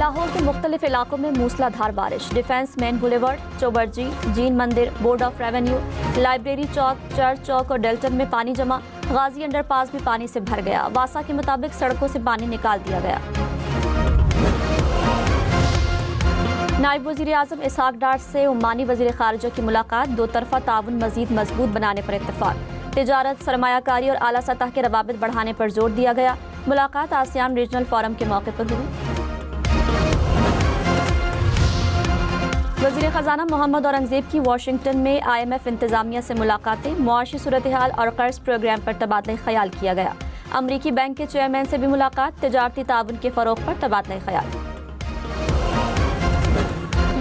लाहौर के मुख्तलिफ इलाकों में मूसलाधार बारिश। डिफेंस मेन बुलेवर्ड, चौबरजी, जीन मंदिर, board of revenue, library Chowk, church Chowk और डेल्टन में पानी जमा। गाजी अंडरपास भी पानी से भर गया। वासा के मुताबिक सड़कों से पानी निकाल दिया गया। नायब वज़ीर आज़म इसहाक डार से ओमानी वज़ीर ख़ारिजा की मुलाकात। दो तरफ़ा ताउन मज़ीद मजबूत बनाने पर इत्तेफाक। तिजारत, सरमायाकारी और आला सतह के रवाबित बढ़ाने पर जोर दिया गया। मुलाकात आसियान रीजनल फोरम के मौके पर हुई। वज़ीर ख़जाना मोहम्मद औरंगज़ेब की वाशिंगटन में IMF इंतज़ामिया से मुलाकातें। मुआशी सूरत हाल और कर्ज प्रोग्राम पर तबादला ख्याल किया गया। अमरीकी बैंक के चेयरमैन से भी मुलाकात। तिजारती ताउन के फ़रोग़ पर तबादला ख्याल।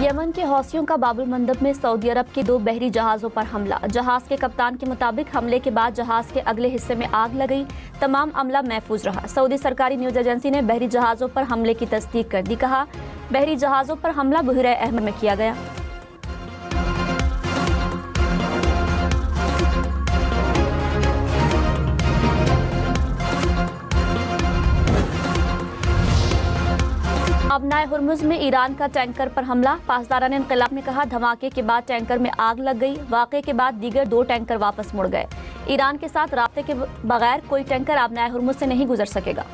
यमन के हौसियों का बाबुल मंदब में सऊदी अरब के 2 बहरी जहाज़ों पर हमला। जहाज़ के कप्तान के मुताबिक हमले के बाद जहाज़ के अगले हिस्से में आग लग गई। तमाम अमला महफूज रहा। सऊदी सरकारी न्यूज़ एजेंसी ने बहरी जहाज़ों पर हमले की तस्दीक कर दी। कहा, बहरी जहाज़ों पर हमला बुहरे अहमद में किया गया। अबनाए हुर्मुज़ में ईरान का टैंकर पर हमला। पासदारान इनक़िलाब ने कहा, धमाके के बाद टैंकर में आग लग गई। वाक़े के बाद दीगर 2 टैंकर वापस मुड़ गए। ईरान के साथ राब्ते के बगैर कोई टैंकर अबनाए हुर्मुज़ से नहीं गुजर सकेगा।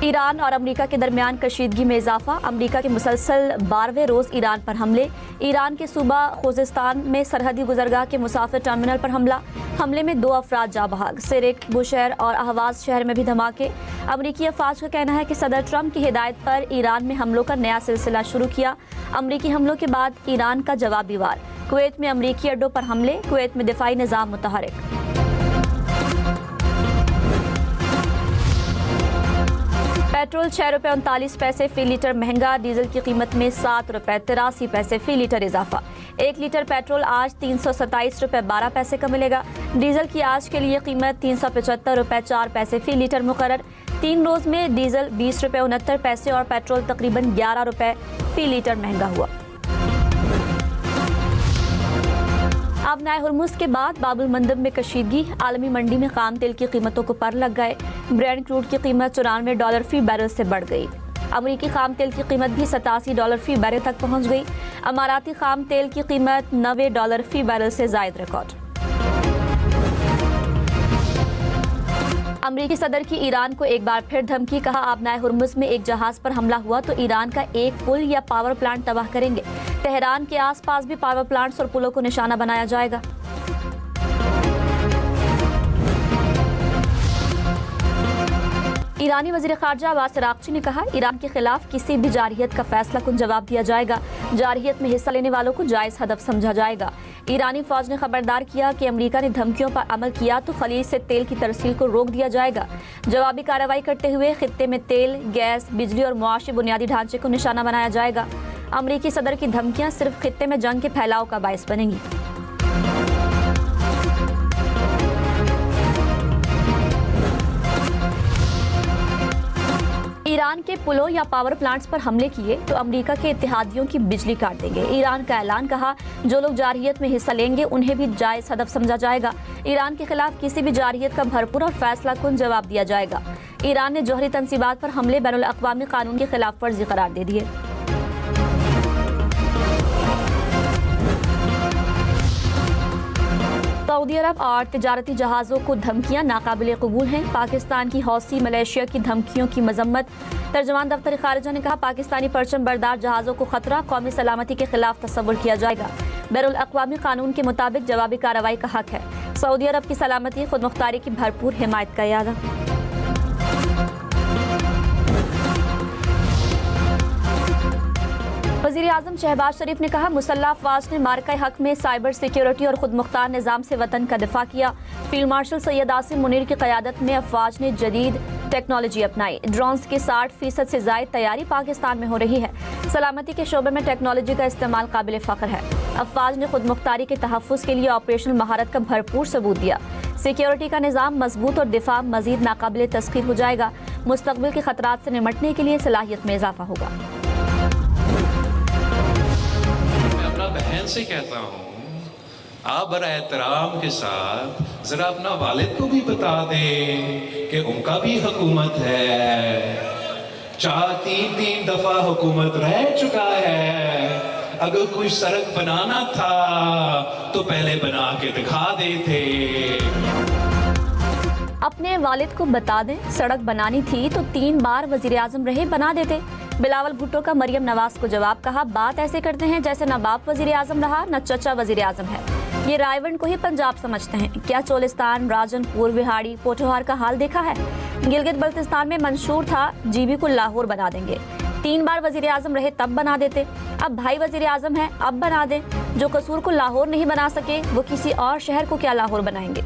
ईरान और अमेरिका के दरमियान कशीदगी में इजाफा। अमेरिका के मुसलसल 12वें रोज़ ईरान पर हमले। ईरान के सूबा खुज़ेस्तान में सरहदी गुजरगाह के मुसाफिर टर्मिनल पर हमला। हमले में 2 अफराद जा बहाक। सिरिक, बुशहर और अहवाज शहर में भी धमाके। अमरीकी अफवाज का कहना है कि सदर ट्रंप की हिदायत पर ईरान में हमलों का नया सिलसिला शुरू किया। अमरीकी हमलों के बाद ईरान का जवाबी वार। कुवैत में अमरीकी अड्डों पर हमले। कुवैत में दिफाई निज़ाम मुतहरिक। पेट्रोल 6 रुपये 39 पैसे फी लीटर महंगा। डीजल की कीमत में 7 रुपये 83 पैसे फी लीटर इजाफा। 1 लीटर पेट्रोल आज 327 रुपये 12 पैसे का मिलेगा। डीजल की आज के लिए कीमत 375 रुपये 4 पैसे फी लीटर मुकर्रर। 3 रोज़ में डीजल 20 रुपये 69 पैसे और पेट्रोल तकरीबन 11 रुपये फी लीटर महंगा हुआ। अबनाए हुर्मुज़ के बाद बाबुल मंदब में कशीदगी। आलमी मंडी में खाम तेल की कीमतों को पर लग गए। ब्रेंट क्रूड की कीमत $94 फी बैरल से बढ़ गई। अमरीकी खाम तेल की कीमत भी $87 फी बैरल तक पहुंच गई। अमाराती खाम तेल की कीमत $90 फी बैरल से जायद रिकॉर्ड। अमरीकी सदर की ईरान को एक बार फिर धमकी। कहा, अबनाए हुर्मुज़ में एक जहाज पर हमला हुआ तो ईरान का एक पुल या पावर प्लांट तबाह करेंगे। तेहरान के आसपास भी पावर प्लांट्स और पुलों को निशाना बनाया जाएगा। ईरानी वज़ीर ख़ारिजा अब्बास अराग़ची ने कहा, ईरान के खिलाफ किसी भी जारहियत का फैसला कुन जवाब दिया जाएगा। जारहियत में हिस्सा लेने वालों को जायज़ हदफ समझा जाएगा। ईरानी फ़ौज ने खबरदार किया कि अमेरिका ने धमकियों पर अमल किया तो खलीज से तेल की तरसील को रोक दिया जाएगा। जवाबी कार्रवाई करते हुए खित्ते में तेल, गैस, बिजली और मुआशी बुनियादी ढांचे को निशाना बनाया जाएगा। अमरीकी सदर की धमकियां सिर्फ खित्ते में जंग के फैलाव का बायस बनेंगी। ईरान के पुलों या पावर प्लांट्स पर हमले किए तो अमेरिका के इत्तेहादियों की बिजली काट देंगे। ईरान का ऐलान। कहा, जो लोग जारहियत में हिस्सा लेंगे उन्हें भी जायज़ हदफ समझा जाएगा। ईरान के खिलाफ किसी भी जारहियत का भरपूर और फैसला कुन जवाब दिया जाएगा। ईरान ने जौहरी तंसीबात पर हमले बैनुल अक़वामी कानून की खिलाफ वर्जी करार दे दिए। सऊदी अरब और तिजारती जहाज़ों को धमकियां नाकाबिले कबूल हैं। पाकिस्तान की हौसी मलेशिया की धमकियों की मजम्मत। तर्जमान दफ्तर ख़ारिजा ने कहा, पाकिस्तानी परचम बरदार जहाज़ों को खतरा कौमी सलामती के खिलाफ तस्वुर किया जाएगा। बैनुल अक़वामी कानून के मुताबिक जवाबी कार्रवाई का हक है। सऊदी अरब की सलामती खुद मुख्तारी की भरपूर हिमायत का इरादा। वज़ीर आज़म शहबाज शरीफ ने कहा, मुसल्लह अफ़वाज ने मार्का हक में साइबर सिक्योरिटी और खुद मुख्तार निज़ाम से वतन का दिफा किया। फील्ड मार्शल सैयद आसिम मुनीर की क़यादत में अफ़वाज ने जदीद टेक्नोलॉजी अपनाई। ड्रोन्स की 60% से ज़ायद तैयारी पाकिस्तान में हो रही है। सलामती के शोबे में टेक्नोलॉजी का इस्तेमाल काबिल फ़ख्र है। अफ़वाज ने खुद मुख्तारी के तहफ़्फ़ुज़ के लिए ऑपरेशनल महारत का भरपूर सबूत दिया। सिक्योरिटी का निज़ाम मजबूत और दिफा मज़ीद नाकाबिल तस्ख़ीर हो जाएगा। मुस्तक़बिल के ख़तरात से निमटने के लिए सलाहियत में इजाफ़ा होगा। बहन से कहता हूँ आप बड़ा एहतराम के साथ जरा अपना वालिद को भी बता दें कि उनका भी हुकूमत है। 3 दफा हुकूमत रह चुका है। अगर कोई सड़क बनाना था तो पहले बना के दिखा देते। अपने वालिद को बता दें, सड़क बनानी थी तो 3 बार वजीर आजम रहे, बना देते। बिलावल भुट्टो का मरियम नवाज को जवाब, कहा बात ऐसे करते हैं जैसे न बाप वजीर आजम रहा न चचा वजीर आजम है। ये रायवंड को ही पंजाब समझते हैं क्या? चोलिस्तान, राजनपुर, विहाड़ी, पोठोहार का हाल देखा है? गिलगित बल्तिस्तान में मंशूर था जीबी को लाहौर बना देंगे। 3 बार वजीर आजम रहे तब बना देते। अब भाई वजीर आजम है, अब बना दें। जो कसूर को लाहौर नहीं बना सके वो किसी और शहर को क्या लाहौर बनाएंगे?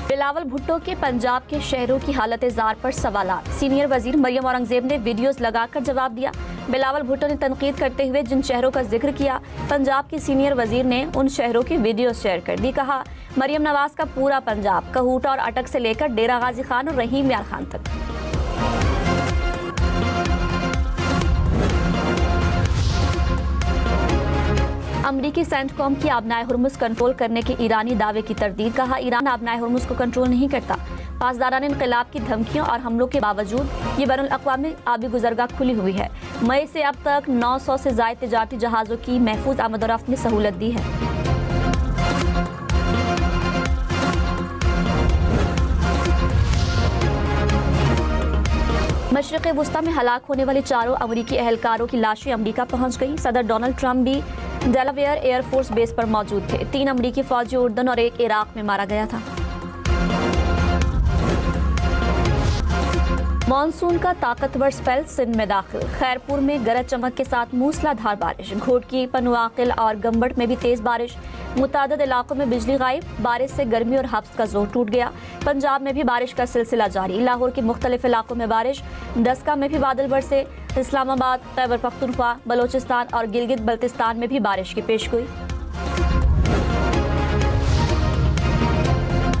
बिलावल भुट्टो के पंजाब के शहरों की हालत जार पर सवालात। सीनियर वजीर मरियम औरंगजेब ने वीडियोस लगाकर जवाब दिया। बिलावल भुट्टो ने तनकीद करते हुए जिन शहरों का जिक्र किया, पंजाब की सीनियर वजीर ने उन शहरों की वीडियोस शेयर कर दी। कहा मरियम नवाज का पूरा पंजाब कहूटा और अटक से लेकर डेरा गाजी खान और रहीम यार खान तक। अमरीकी सेंटकॉम की आबनाए हुर्मुज़ कंट्रोल करने के ईरानी दावे की तरदीद। कहा ईरान आबनाए हुर्मुज़ को कंट्रोल नहीं करता। पासदारान इनकलाब की धमकियों और हमलों के बावजूद ये बैनुल अक़वामी आबी गुज़रगाह खुली हुई है। मई से अब तक 900 से ज़ायद तिजारती जहाज़ों की महफूज आमद-ओ-रफ़्त में सहूलत दी है। मशरिक़ वुस्ता में हलाक होने वाले 4 अमरीकी एहलकारों की लाशें अमरीका पहुंच गई। सदर डोनाल्ड ट्रंप भी डेलावेयर एयरफोर्स बेस पर मौजूद थे। 3 अमरीकी फौजी उर्दन और 1 इराक में मारा गया था। मानसून का ताकतवर स्पेल सिंध में दाखिल। खैरपुर में गरज चमक के साथ मूसलाधार बारिश। घोटकी, पनुआकिल और गम्बट में भी तेज बारिश। मुतादिद इलाकों में बिजली गायब। बारिश से गर्मी और हब्स का जोर टूट गया। पंजाब में भी बारिश का सिलसिला जारी। लाहौर के मुख्तलिफ इलाकों में बारिश। दस्का में भी बादल बरसे। इस्लामाबाद, खैबर पख्तूनख्वा, बलोचिस्तान और गिलगित बल्तिस्तान में भी बारिश की पेशगोई।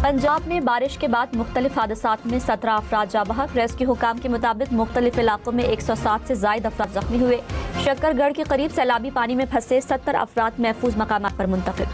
पंजाब में बारिश के बाद मुख्तलिफ हादसात में 17 अफराद जाँ बहक। रेस्क्यू हुकाम के मुताबिक मुख्तलिफ इलाकों में 107 से ज़ायद अफराद जख्मी हुए। शक्करगढ़ के करीब सैलाबी पानी में फंसे 70 अफराद महफूज मकामात पर मुंतकिल।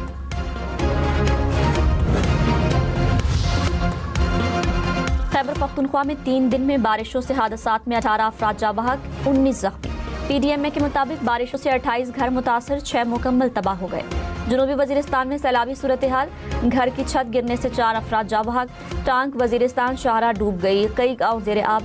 खैबर पख्तूनख्वा में 3 दिन में बारिशों से हादसात में 18 अफराद जाँ बहक, 19 जख्मी। PDMA के मुताबिक बारिशों से 28 घर मुतासर, 6 मुकम्मल तबाह हो गए। जनूबी वजीरिस्तान में सैलाबी सूरत हाल। घर की छत गिरने से 4 अफराद जाँ बहक। टांक वजीरिस्तान शाहराह डूब गई। कई गाँव ज़ेरे आब।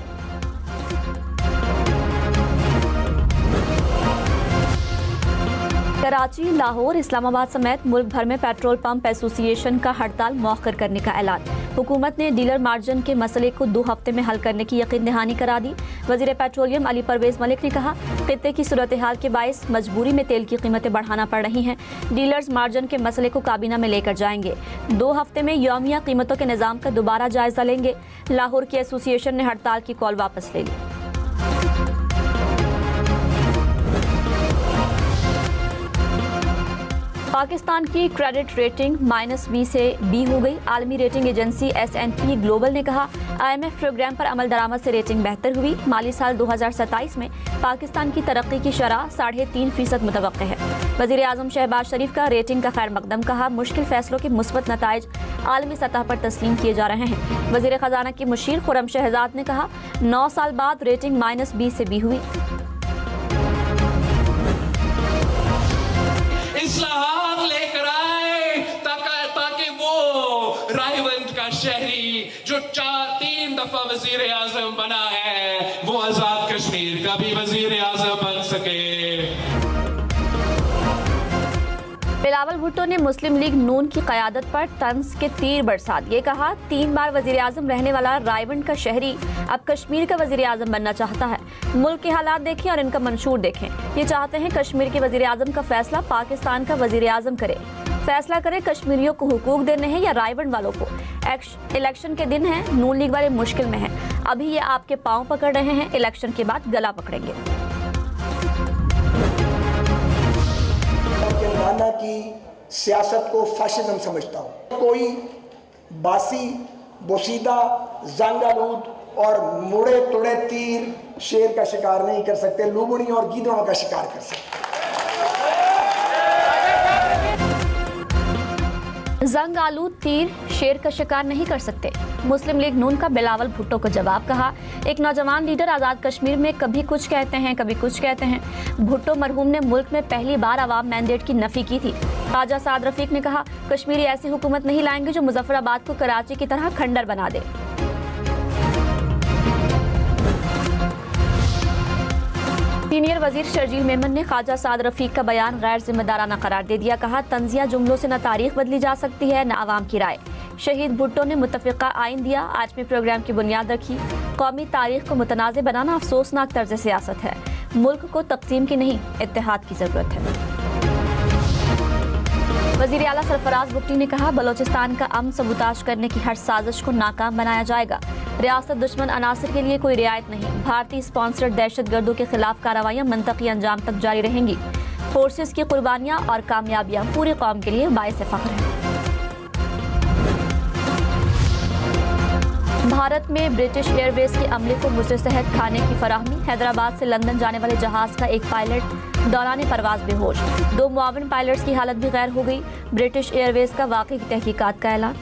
कराची, लाहौर, इस्लामाबाद समेत मुल्क भर में पेट्रोल पंप एसोसिएशन का हड़ताल मौखर करने का ऐलान। हुकूमत ने डीलर मार्जिन के मसले को 2 हफ्ते में हल करने की यकीन दहानी करा दी। वजीर पेट्रोलियम अली परवेज मलिक ने कहा खित्ते की सूरत हाल के बायस मजबूरी में तेल की कीमतें बढ़ाना पड़ रही हैं। डीलर्स मार्जिन के मसले को काबीना में लेकर जाएंगे। 2 हफ्ते में यौमिया कीमतों के निज़ाम का दोबारा जायजा लेंगे। लाहौर की एसोसिएशन ने हड़ताल की कॉल वापस ले ली। पाकिस्तान की क्रेडिट रेटिंग -B से B हो गई। आलमी रेटिंग एजेंसी S&P ग्लोबल ने कहा IMF प्रोग्राम पर अमल दरामद से रेटिंग बेहतर हुई। माली साल 2027 में पाकिस्तान की तरक्की की शरह 3.5% मुतवक्के है। वज़ीर आज़म शहबाज शरीफ का रेटिंग का खैर मकदम। कहा मुश्किल फैसलों के मुस्बत नताइज आलमी सतह पर तस्लीम किए जा रहे हैं। वज़ीर ख़जाना की मुशीर खुर्रम शहजाद ने कहा 9 साल बाद रेटिंग -B से B हुई। इस्लाहात लेकर आए ताकि वो रायवंद का शहरी जो 3 दफा वजीर आजम बना है वो आजाद कश्मीर का भी वजीर आजम बन सके। बिलावल भुट्टो ने मुस्लिम लीग नून की क़यादत पर तंज के तीर बरसा दिए। कहा 3 बार वजीर आजम रहने वाला रायवंड का शहरी अब कश्मीर का वजीर आजम बनना चाहता है। मुल्क के हालात देखें और इनका मंशूर देखें। ये चाहते हैं कश्मीर के वजीर आजम का फैसला पाकिस्तान का वजीर आजम करे। फैसला करे कश्मीरियों को हुकूक देने हैं या रायवंड वालों को। इलेक्शन के दिन है, नून लीग वाले मुश्किल में हैं। अभी ये आपके पाँव पकड़ रहे हैं, इलेक्शन के बाद गला पकड़ेंगे। तेलंगाना की सियासत को फाशिज्म समझता हूँ। कोई बासी, बोसीदा, जंगालूद और मुड़े तुड़े तीर शेर का शिकार नहीं कर सकते, लुबनी और गीदड़ों का शिकार कर सकते। जंग आलूद तीर शेर का शिकार नहीं कर सकते। मुस्लिम लीग नून का बिलावल भुट्टो को जवाब। कहा, एक नौजवान लीडर आज़ाद कश्मीर में कभी कुछ कहते हैं कभी कुछ कहते हैं। भुट्टो मरहूम ने मुल्क में पहली बार अवाम मैंडेट की नफी की थी। ख्वाजा साद रफीक ने कहा, कश्मीरी ऐसी हुकूमत नहीं लाएंगे जो मुजफ्फराबाद को कराची की तरह खंडर बना दे। सीनियर वजीर शर्जील मेमन ने ख्वाजा साद रफीक का बयान गैर जिम्मेदाराना करार दे दिया। कहा, तंजिया जुमलों से न तारीख बदली जा सकती है न आवाम की राय। शहीद भुट्टो ने मुत्तफ़िका आइन दिया, आजमी प्रोग्राम की बुनियाद रखी। कौमी तारीख को मुतनाज़ बनाना अफसोसनाक तर्ज सियासत है। मुल्क को तक़सीम की नहीं, इत्तेहाद की ज़रूरत है। वज़ीर आला सरफराज भुट्टी ने कहा, बलोचिस्तान का अमन सबूताज करने की हर साजिश को नाकाम बनाया जाएगा। रियासत दुश्मन अनासर के लिए कोई रियायत नहीं। भारतीय स्पॉन्सर्ड दहशतगर्दों के खिलाफ कार्रवाइयाँ मंतकी अंजाम तक जारी रहेंगी। फोर्सेस की कुर्बानियाँ और कामयाबियाँ पूरी कौम के लिए बाइस फ़ख्र हैं। भारत में ब्रिटिश एयरवेज के अमले को मुझसे सेहत खाने की फराहमी। हैदराबाद से लंदन जाने वाले जहाज का एक पायलट दौरान परवाज बेहोश। 2 मुआविन पायलट्स की हालत भी गैर हो गई। ब्रिटिश एयरवेज का वाकई की तहकीकात का ऐलान।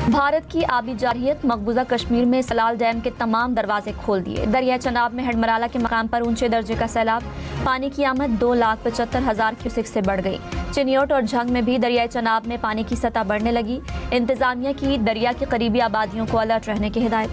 भारत की आबी जारहियत मकबूजा कश्मीर में सलाल डैम के तमाम दरवाजे खोल दिए। दरिया चनाब में हेडमराला के मकाम पर ऊंचे दर्जे का सैलाब। पानी की आमद 2,75,000 क्यूसेक से बढ़ गई। चिन्योट और झंग में भी दरिया चनाब में पानी की सतह बढ़ने लगी। इंतजामिया की दरिया की करीबी आबादियों को अलर्ट रहने की हिदायत।